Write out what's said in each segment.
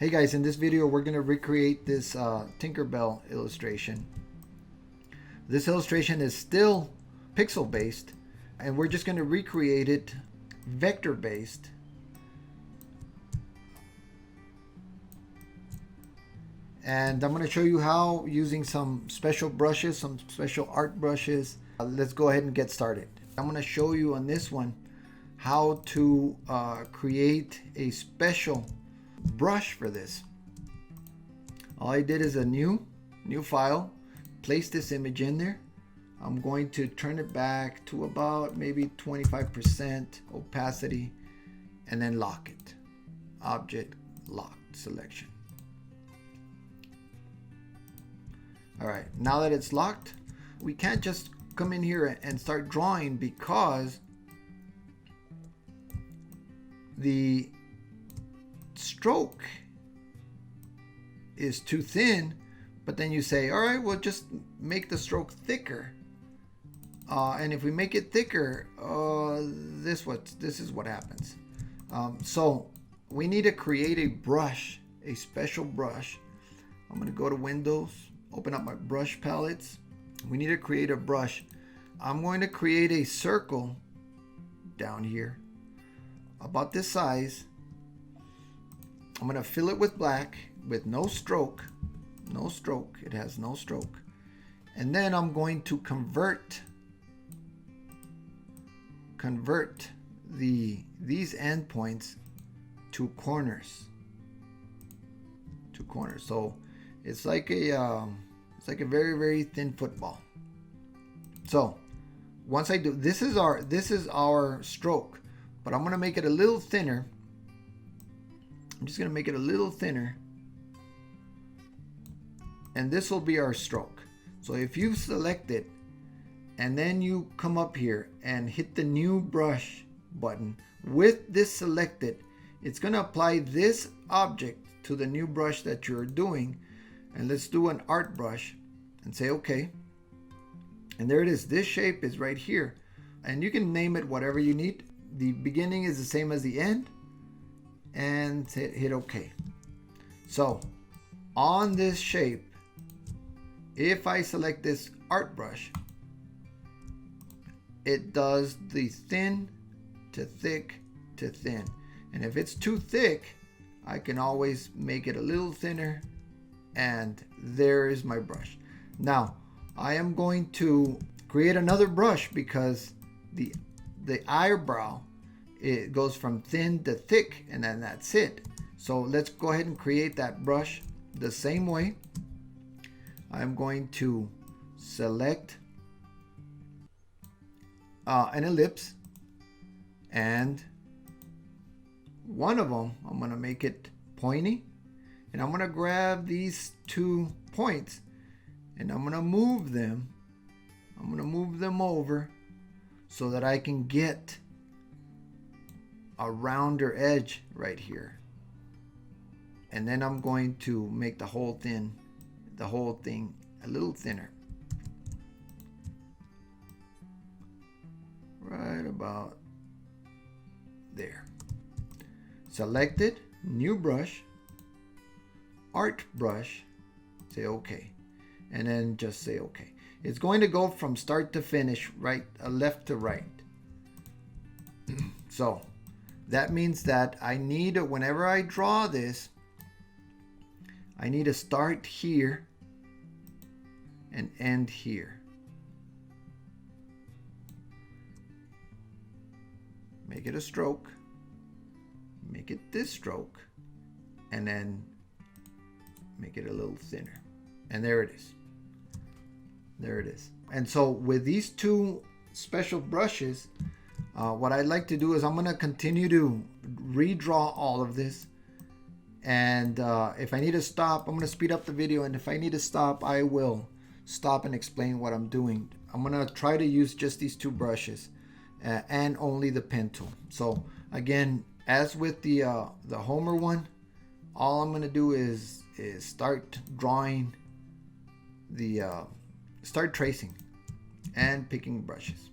Hey guys, in this video we're going to recreate this TinkerBell illustration. This illustration is still pixel based and we're just going to recreate it vector based. And I'm going to show you how using some special brushes, some special art brushes. Let's go ahead and get started. I'm going to show you on this one how to create a special brush for this. All I did is a new file, place this image in there. I'm going to turn it back to about maybe 25% opacity and then lock it. Object locked selection. All right, now that it's locked, we can't just come in here and start drawing because the stroke is too thin. But then you say, all right, we'll just make the stroke thicker, and if we make it thicker, this is what happens. So we need to create a brush, a special brush. I'm going to go to Windows, open up my brush palettes. We need to create a brush. I'm going to create a circle down here about this size. I'm going to fill it with black with no stroke. It has no stroke. And then I'm going to convert these endpoints to corners. So it's like a very, very thin football. So once I do, this is our stroke, but I'm going to make it a little thinner. I'm just going to make it a little thinner, and this will be our stroke. So if you select it and then you come up here and hit the new brush button with this selected, it's going to apply this object to the new brush that you're doing. And let's do an art brush and say okay. And there it is. This shape is right here, and you can name it whatever you need. The beginning is the same as the end, and hit OK. So on this shape, if I select this art brush, it does the thin to thick to thin. And if it's too thick, I can always make it a little thinner, and there is my brush. Now I am going to create another brush because the eyebrow, it goes from thin to thick, and then that's it. So let's go ahead and create that brush the same way. I'm going to select an ellipse, and one of them I'm going to make it pointy, and I'm going to grab these 2 points and I'm going to move them. I'm going to move them over so that I can get a rounder edge right here. And then I'm going to make the whole thing a little thinner. Right about there. Select it, new brush, art brush, say okay. And then just say okay. It's going to go from start to finish, right, left to right. So that means that I need, whenever I draw this, I need to start here and end here. Make it a stroke, make it this stroke, and then make it a little thinner. And there it is. There it is. And so with these 2 special brushes, what I'd like to do is I'm going to continue to redraw all of this. And if I need to stop, I'm going to speed up the video. And if I need to stop, I will stop and explain what I'm doing. I'm going to try to use just these 2 brushes and only the pen tool. So again, as with the Homer one, all I'm going to do is start drawing start tracing and picking brushes.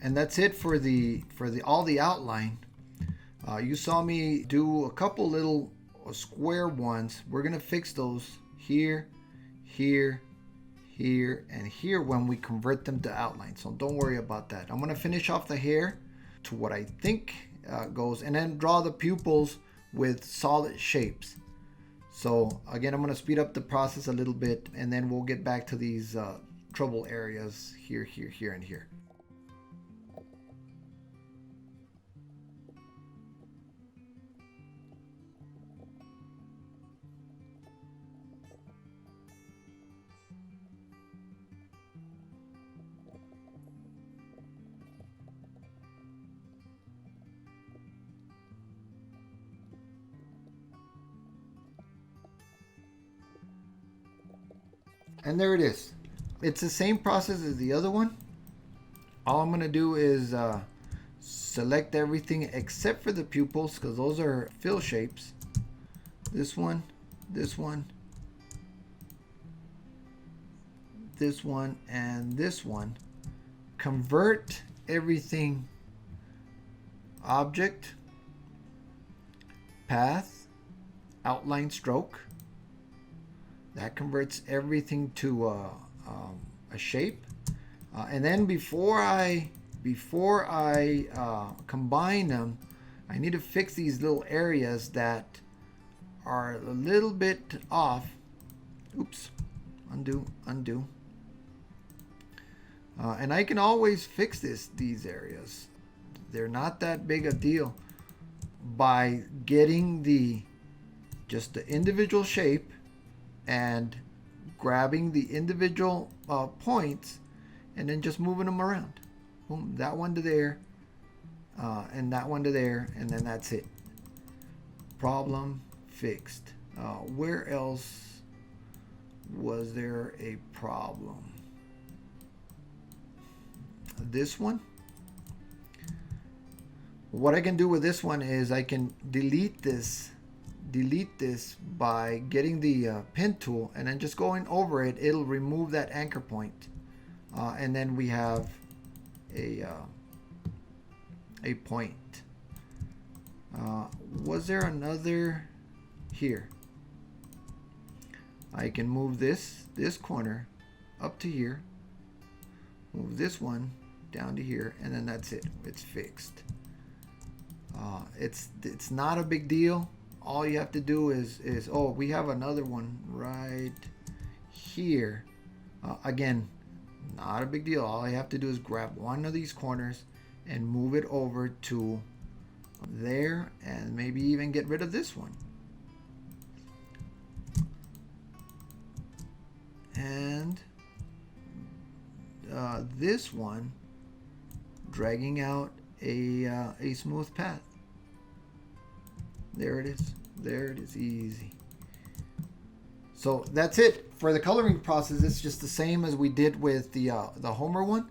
And that's it for the all the outline. You saw me do a couple little square ones. We're gonna fix those here, here, here, and here when we convert them to outline. So don't worry about that. I'm gonna finish off the hair to what I think goes, and then draw the pupils with solid shapes. So again, I'm gonna speed up the process a little bit, and then we'll get back to these trouble areas here, here, here, and here. And there it is. It's the same process as the other one. All I'm gonna do is select everything except for the pupils, because those are fill shapes. This one, this one, this one, and this one. Convert everything object, path, outline, stroke. That converts everything to a shape. And then before I combine them, I need to fix these little areas that are a little bit off. Oops, undo. And I can always fix these areas. They're not that big a deal by getting just the individual shape and grabbing the individual points and then just moving them around. Boom, that one to there, and that one to there, and then that's it. Problem fixed. Where else was there a problem? This one. What I can do with this one is I can delete this by getting the pen tool and then just going over it. It'll remove that anchor point, and then we have a point. Was there another here? I can move this corner up to here, move this one down to here, and then that's it. It's fixed. It's not a big deal. All you have to do is oh, we have another one right here. Again, not a big deal. All I have to do is grab one of these corners and move it over to there, and maybe even get rid of this one. And this one, dragging out a smooth path. There it is. There it is. Easy. So that's it for the coloring process. It's just the same as we did with the Homer one.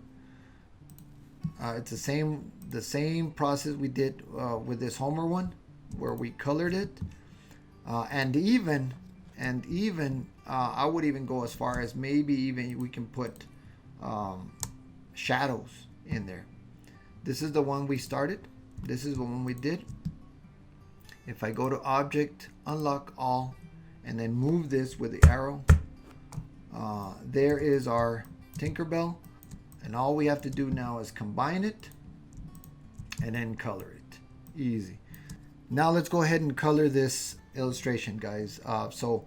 It's the same process we did with this Homer one, where we colored it, and even I would even go as far as maybe even we can put shadows in there. This is the one we started. This is the one we did. If I go to Object, Unlock All, and then move this with the arrow, there is our TinkerBell. And all we have to do now is combine it and then color it. Easy. Now let's go ahead and color this illustration, guys. So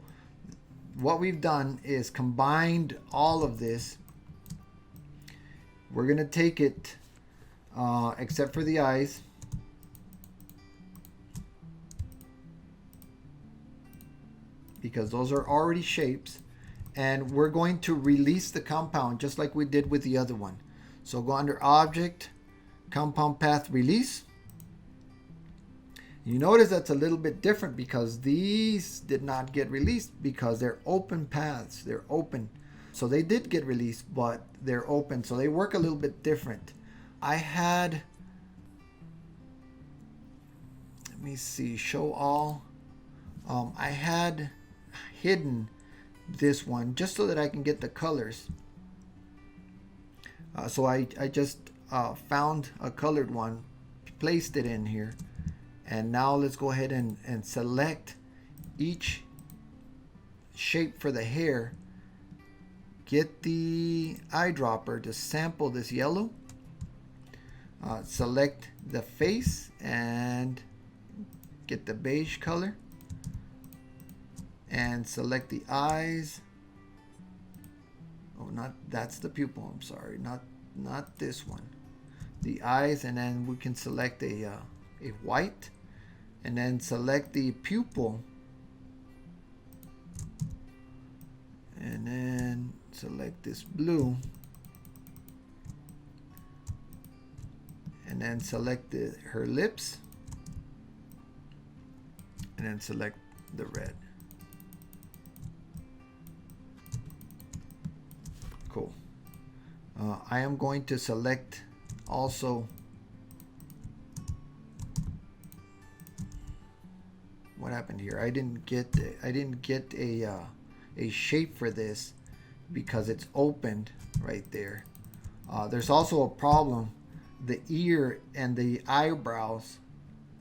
what we've done is combined all of this. We're going to take it, except for the eyes, because those are already shapes, and we're going to release the compound just like we did with the other one. So go under Object, Compound Path, Release. You notice that's a little bit different because these did not get released because they're open paths. They're open. So they did get released, but they're open. So they work a little bit different. I had, let me see, Show All. I had hidden this one just so that I can get the colors. So I just found a colored one, placed it in here, and now let's go ahead and select each shape for the hair. Get the eyedropper to sample this yellow. Select the face and get the beige color. And select the eyes. Oh, that's the pupil. I'm sorry, not this one. The eyes, and then we can select a white, and then select the pupil, and then select this blue, and then select her lips, and then select the red. Cool. I am going to select also what happened here. I didn't get a shape for this because it's opened right there. There's also a problem. The ear and the eyebrows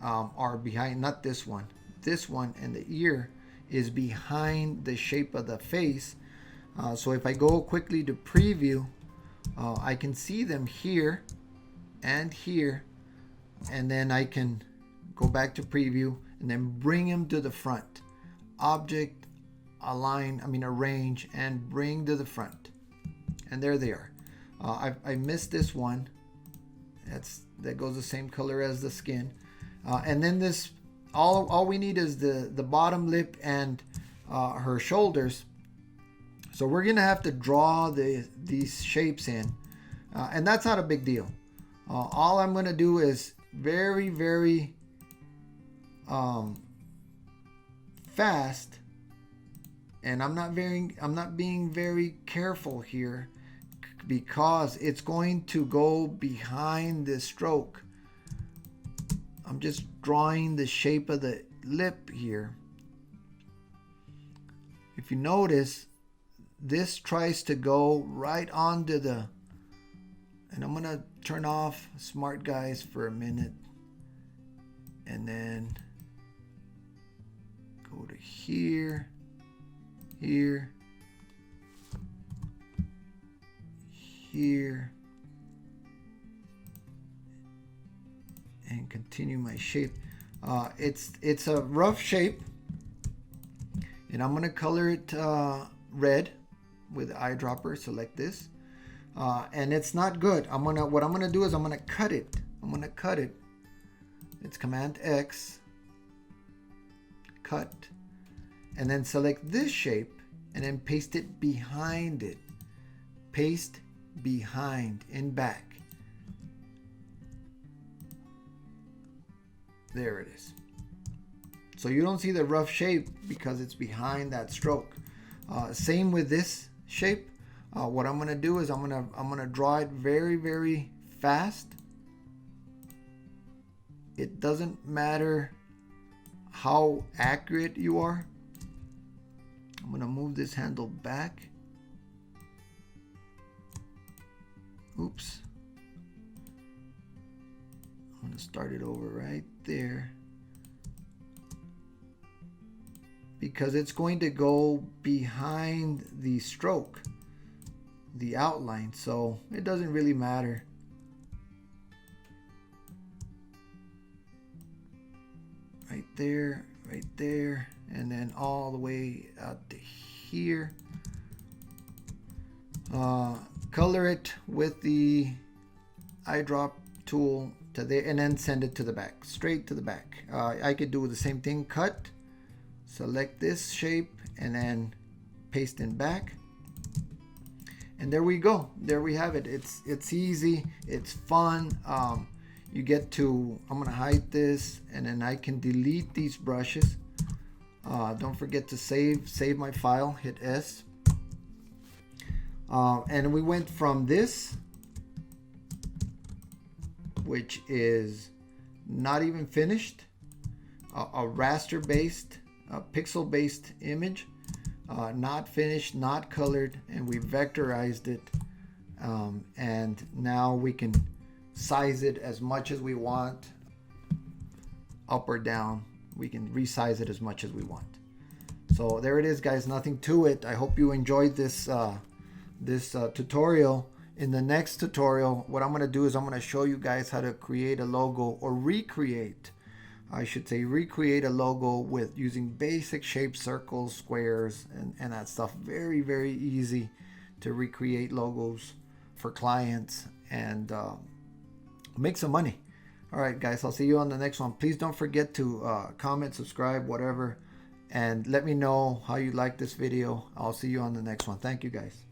are behind, not this one. This one and the ear is behind the shape of the face. So if I go quickly to preview, I can see them here and here, and then I can go back to preview and then bring them to the front. Object, arrange, and bring to the front. And there they are. I missed this one. That goes the same color as the skin. And then this, all we need is the bottom lip and her shoulders. So we're gonna have to draw these shapes in, and that's not a big deal. All I'm gonna do is very, very fast, and I'm not being very careful here because it's going to go behind this stroke. I'm just drawing the shape of the lip here. If you notice, this tries to go right onto the, and I'm gonna turn off Smart Guys for a minute, and then go to here, here, here, and continue my shape. It's a rough shape, and I'm gonna color it red with the eyedropper. Select this, and it's not good. What I'm gonna do is I'm gonna cut it. It's Command X, cut, and then select this shape and then paste it behind it. Paste behind and back. There it is. So you don't see the rough shape because it's behind that stroke. Same with this shape. What I'm gonna do is I'm gonna draw it very, very fast. It doesn't matter how accurate you are. I'm gonna move this handle back. Oops. I'm gonna start it over right there, because it's going to go behind the stroke, the outline, so it doesn't really matter. Right there, and then all the way out to here. Color it with the eyedrop tool to there, and then send it to the back, straight to the back. I could do the same thing, cut, select this shape, and then paste in back. And there we go. There we have it. It's easy. It's fun. You get to, I'm gonna hide this, and then I can delete these brushes. Don't forget to save my file. Hit S. And we went from this, which is not even finished, a raster based, pixel based image, not finished, not colored, and we vectorized it. And now we can size it as much as we want, up or down. We can resize it as much as we want. So there it is, guys. Nothing to it. I hope you enjoyed this tutorial. In the next tutorial, what I'm going to do is I'm going to show you guys how to create a logo, or recreate, I should say, recreate a logo with using basic shapes, circles, squares, and that stuff. Very, very easy to recreate logos for clients and make some money. All right, guys, I'll see you on the next one. Please don't forget to comment, subscribe, whatever, and let me know how you like this video. I'll see you on the next one. Thank you, guys.